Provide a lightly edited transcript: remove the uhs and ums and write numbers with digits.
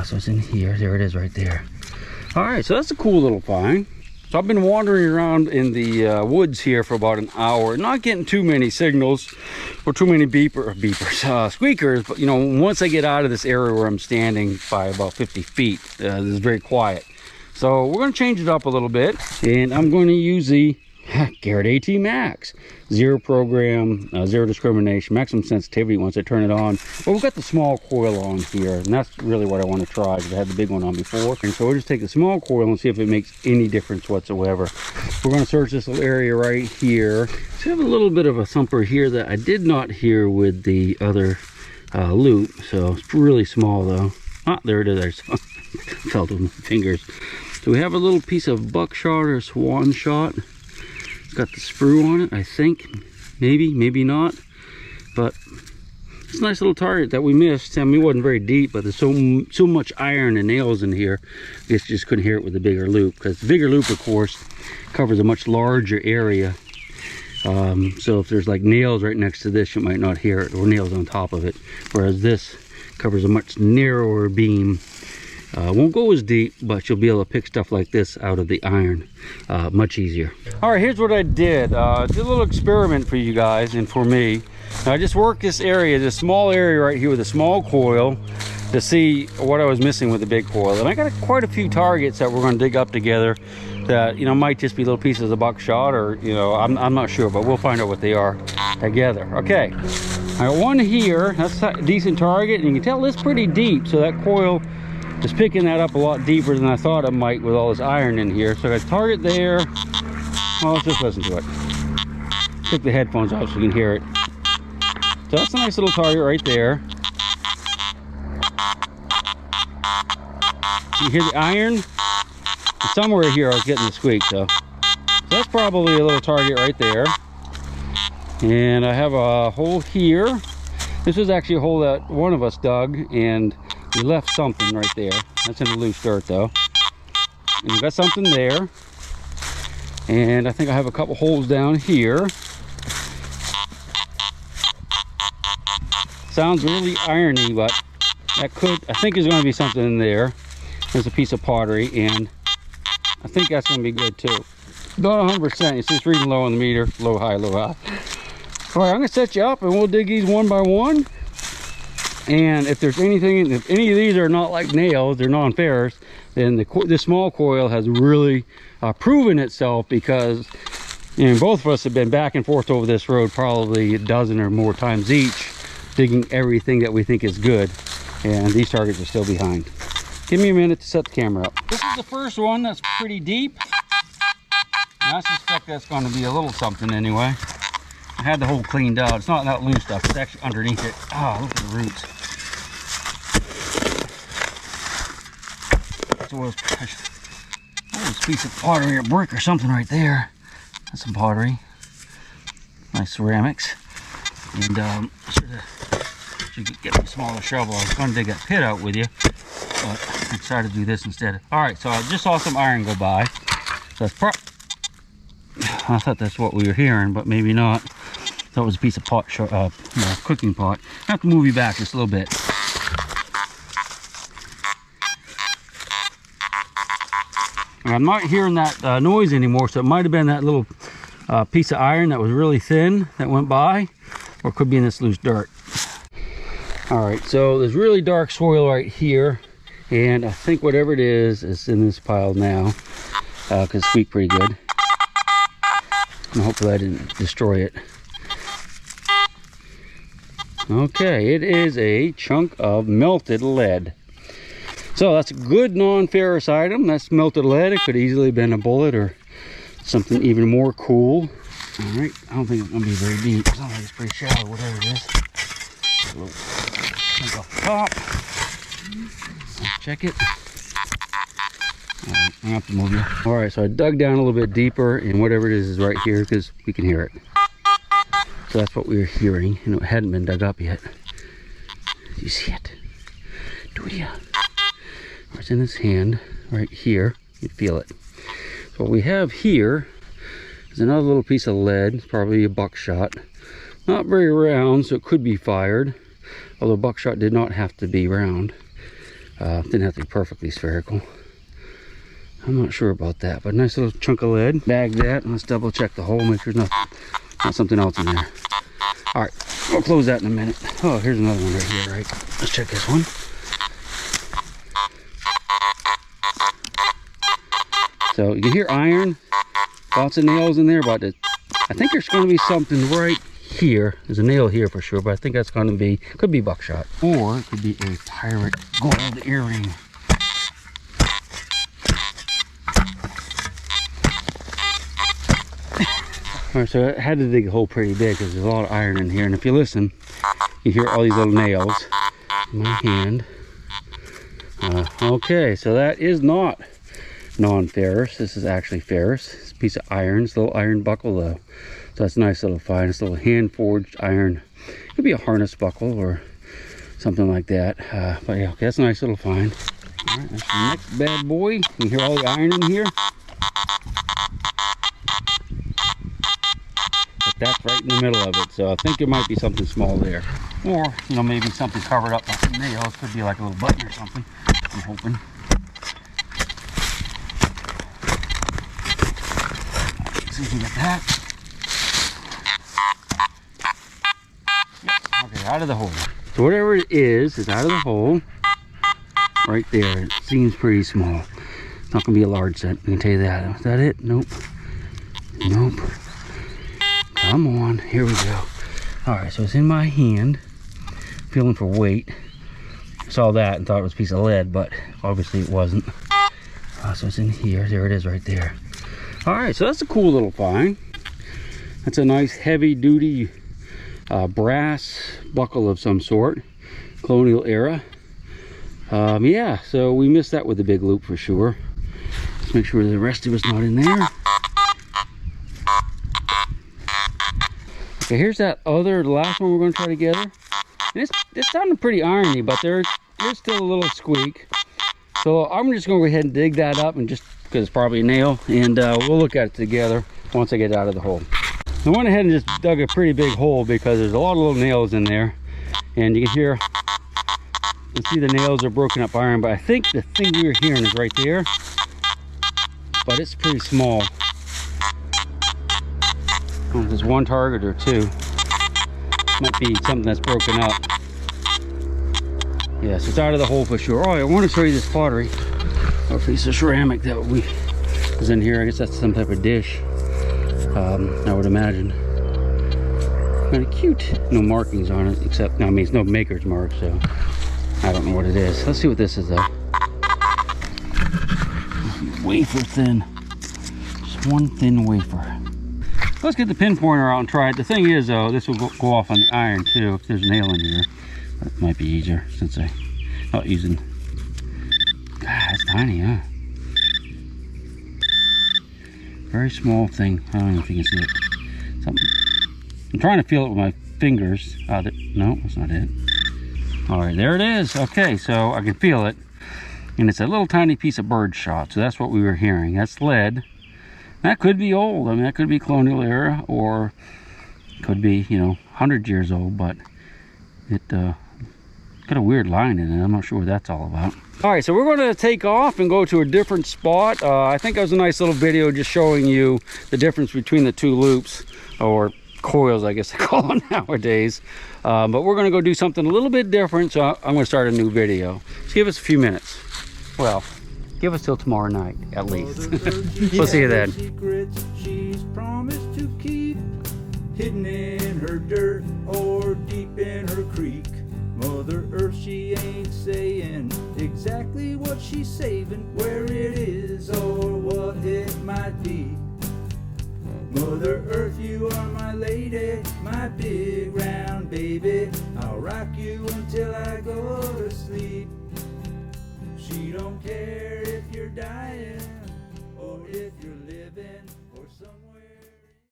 So it's in here. There it is right there. All right, so that's a cool little find. So I've been wandering around in the woods here for about an hour, not getting too many signals or too many squeakers, but you know, once I get out of this area where I'm standing by about 50 feet, this is very quiet. So we're going to change it up a little bit, and I'm going to use the Garrett AT Max. Zero program, zero discrimination, maximum sensitivity once I turn it on. But we've got the small coil on here, and that's really what I want to try, because I had the big one on before. And so we'll just take the small coil and see if it makes any difference whatsoever. We're going to search this little area right here. So I have a little bit of a thumper here that I did not hear with the other loop. So it's really small though. Ah, there it is. I just felt it with my fingers. So we have a little piece of buckshot or swan shot. Got the sprue on it, I think. Maybe not. But it's a nice little target that we missed. I mean, it wasn't very deep, but there's so much iron and nails in here. I guess you just couldn't hear it with the bigger loop, because the bigger loop, of course, covers a much larger area. So if there's like nails right next to this, you might not hear it, or nails on top of it. Whereas this covers a much narrower beam. Won't go as deep, but you'll be able to pick stuff like this out of the iron much easier. All right, here's what I did. Did a little experiment for you guys and for me. Now, I just worked this area, this small area right here with a small coil, to see what I was missing with the big coil. And I got quite a few targets that we're going to dig up together that, you know, might just be little pieces of buckshot, or, you know, I'm not sure, but we'll find out what they are together. Okay, I got one here. That's a decent target, and you can tell it's pretty deep, so that coil is picking that up a lot deeper than I thought it might with all this iron in here. So I got a target there. Well, let's just listen to it. Take the headphones off so you can hear it. So that's a nice little target right there. You hear the iron? Somewhere here I was getting the squeak, so that's probably a little target right there. And I have a hole here. This was actually a hole that one of us dug, and we left something right there. That's in the loose dirt though. And we got something there. And I think I have a couple holes down here. Sounds really irony, but that could, I think there's going to be something in there. There's a piece of pottery, and I think that's going to be good too. Not 100%. You see it's reading low on the meter. Low, high, low, high. All right, I'm going to set you up and we'll dig these one by one. And if there's anything, if any of these are not like nails, they're non-ferrous, then the small coil has really proven itself, because, you know, both of us have been back and forth over this road probably a dozen or more times each, digging everything that we think is good, and these targets are still behind. Give me a minute to set the camera up. This is the first one that's pretty deep. And I suspect that's going to be a little something anyway. I had the hole cleaned out. It's not that loose stuff, it's actually underneath it. Oh, look at the roots. So a piece of pottery or brick or something right there. That's some pottery. Nice ceramics. And should get a smaller shovel. I was going to dig that pit out with you, but I decided to do this instead. Alright, so I just saw some iron go by. So that's I thought that's what we were hearing, but maybe not. That was a piece of cooking pot. I have to move you back just a little bit. And I'm not hearing that noise anymore, so it might have been that little piece of iron that was really thin that went by, or it could be in this loose dirt. All right, so there's really dark soil right here, and I think whatever it is in this pile now, because it squeaked pretty good. And hopefully I didn't destroy it. Okay, it is a chunk of melted lead. So that's a good non-ferrous item. That's melted lead. It could easily have been a bullet or something even more cool. All right, I don't think it's going to be very deep. It sounds like it's pretty shallow, whatever it is. A little chunk off the top. Let's check it. All right, I have to move you. All right, so I dug down a little bit deeper, and whatever it is right here, because we can hear it. So that's what we were hearing, and it hadn't been dug up yet. Do you see it? Do you? It's in this hand right here. You feel it. So what we have here is another little piece of lead. It's probably a buckshot. Not very round, so it could be fired. Although buckshot did not have to be round. Didn't have to be perfectly spherical. I'm not sure about that, but nice little chunk of lead. Bag that, and let's double check the hole, make sure there's not something else in there. All right, we'll close that in a minute. Oh, here's another one right here, right? Let's check this one. So you can hear iron, lots of nails in there, but I think there's going to be something right here. There's a nail here for sure, but I think that's going to be, could be buckshot. Or it could be a pirate gold earring. Alright, so I had to dig a hole pretty big because there's a lot of iron in here. And if you listen, you hear all these little nails in my hand. Okay, so that is not non-ferrous. This is actually ferrous. It's a piece of iron. It's a little iron buckle though. So that's a nice little find. It's a little hand-forged iron. It could be a harness buckle or something like that. But yeah, okay, that's a nice little find. Alright, that's the next bad boy. You can hear all the iron in here. But that's right in the middle of it. So I think there might be something small there. Or, you know, maybe something covered up by some nails. Could be like a little button or something. I'm hoping. See if we get that. Yep. Okay, out of the hole. So whatever it is out of the hole. Right there. It seems pretty small. It's not going to be a large set. I can tell you that. Is that it? Nope. Nope. Come on. Here we go. Alright, so it's in my hand. Feeling for weight. I saw that and thought it was a piece of lead, but obviously it wasn't. So it's in here. There it is right there. Alright, so that's a cool little find. That's a nice heavy duty brass buckle of some sort. Colonial era. Yeah, so we missed that with the big loop for sure. Let's make sure the rest of it's not in there. Okay, here's that other, the last one we're going to try together. It's sounding pretty irony, but there's still a little squeak. So I'm just going to go ahead and dig that up, and just because it's probably a nail, and we'll look at it together once I get it out of the hole. I went ahead and just dug a pretty big hole because there's a lot of little nails in there, and you can hear, you see the nails are broken up iron, but I think the thing we were hearing is right there, but it's pretty small. Well, there's one target or two. Might be something that's broken up. Yes, it's out of the hole for sure. Oh, I want to show you this pottery, or piece of ceramic that was in here. I guess that's some type of dish. I would imagine. Kind of cute. No markings on it, except, I mean, it's no maker's mark, so I don't know what it is. Let's see what this is though. Wafer thin. Just one thin wafer. Let's get the pin pointer out and try it. The thing is though, this will go off on the iron too if there's a nail in here. That might be easier since I'm not using. God, that's tiny, huh? Very small thing. I don't know if you can see it. Something. I'm trying to feel it with my fingers. No, that's not it. All right, there it is. Okay, so I can feel it. And it's a little tiny piece of bird shot. So that's what we were hearing. That's lead. That could be old. I mean, that could be colonial era, or could be, you know, 100 years old, but it got a weird line in it. I'm not sure what that's all about. All right, so we're going to take off and go to a different spot. I think it was a nice little video just showing you the difference between the two loops, or coils, I guess they call them nowadays. But we're going to go do something a little bit different, so I'm going to start a new video. Just give us a few minutes. Well, give us till tomorrow night, at least. We'll see you then. Secrets she's promised to keep, hidden in her dirt or deep in her creek. Mother Earth, she ain't saying exactly what she's saving, where it is or what it might be. Mother Earth, you are my lady, my big round baby. I'll rock you until I go to sleep. She don't care if you're dying or if you're living.